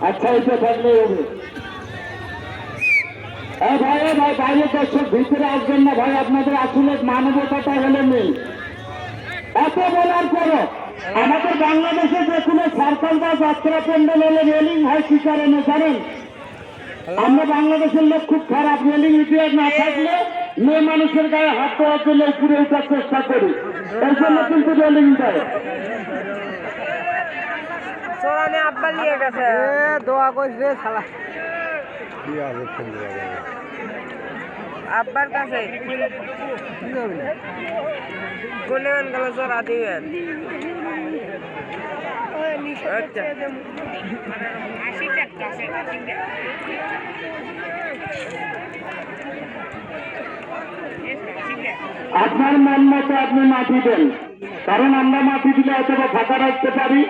আচ্ছা এটা থাকলে হবে। ভাই ভাই বাইরে দর্শক ভিতরে আসবেন না ভাই, আপনাদের আসলে মানবতাটা হলে নেই। এত বলার পরও আমাদের বাংলাদেশে যে কোনো সরকার বা যাত্রা প্যান্ডেল হলে রেলিং হয় কি কারণে জানেন? আমরা বাংলাদেশের লোক খুব খারাপ, রেলিং ইতিহাস না থাকলে মেয়ে মানুষের গায়ে হাত দেওয়ার জন্য উপরে ওঠার চেষ্টা করি, এর জন্য কিন্তু রেলিং দেয়। আব্বা নিয়ে গেছে দোয়া করছে শালা আব্বার কাছে গুণগান গেল চোরা দিবেন। আপনার মন মতো আপনি মাটি দেন, কারণ আমরা মাটি দিলে অথবা ফাঁকা রাখতে পারি।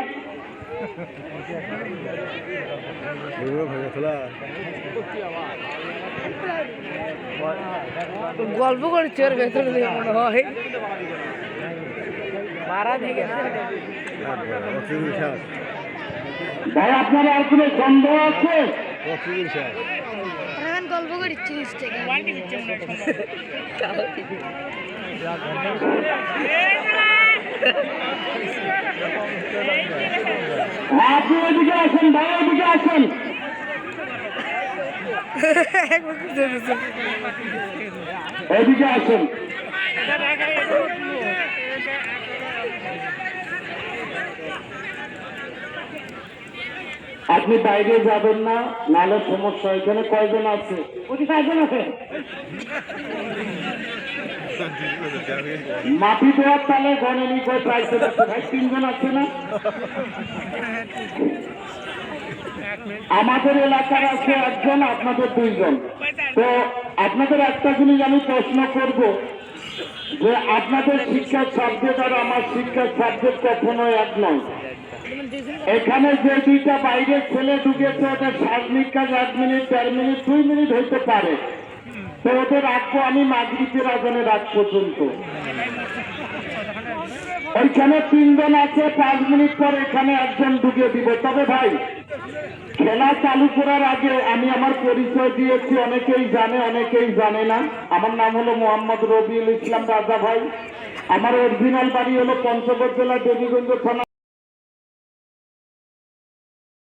গল্প করছে ওর ভেতরে মনে হয় মারা দিকে ভাই আপনার আর কোনো সন্দেহ আছে? গল্প করছি আপনি ওইদিকে আসেন ভাই, ওইদিকে আসেন। এদিকে আসুন। আপনি বাইরে যাবেন না, নাহলে সমস্যা। এখানে কয়জন আছে? 45 জন আছে। মাটি দেওয়ার তাহলে গণনি কয় প্রাইস ভাই 3 জন আছে না? আমাদের এলাকার আছে 1 জন, আপনাদের 2 জন। তো আপনাদের একটা জিনিস আমি প্রশ্ন করব যে আপনাদের শিক্ষার সাবজেক্ট আর আমার শিক্ষার সাবজেক্ট কখনো এক নয়। এখানে যে 2টা বাইরের ছেলে ঢুকেছে ওটা 7 মিনিট, 1 মিনিট, 1.5 মিনিট, 2 মিনিট হইতে পারে। তো ওদের রাখবো আমি মাগরিবের আজানের রাত পর্যন্ত। ওইখানে 3 জন আছে, 5 মিনিট পর এখানে 1 জন ঢুকে দিব। তবে ভাই খেলা চালু করার আগে আমি আমার পরিচয় দিয়েছি, অনেকেই জানে অনেকেই জানে না। আমার নাম হলো মোহাম্মদ রবিউল ইসলাম রাজা ভাই। আমার অরিজিনাল বাড়ি হলো পঞ্চগড় জেলা দেবীগঞ্জ থানা।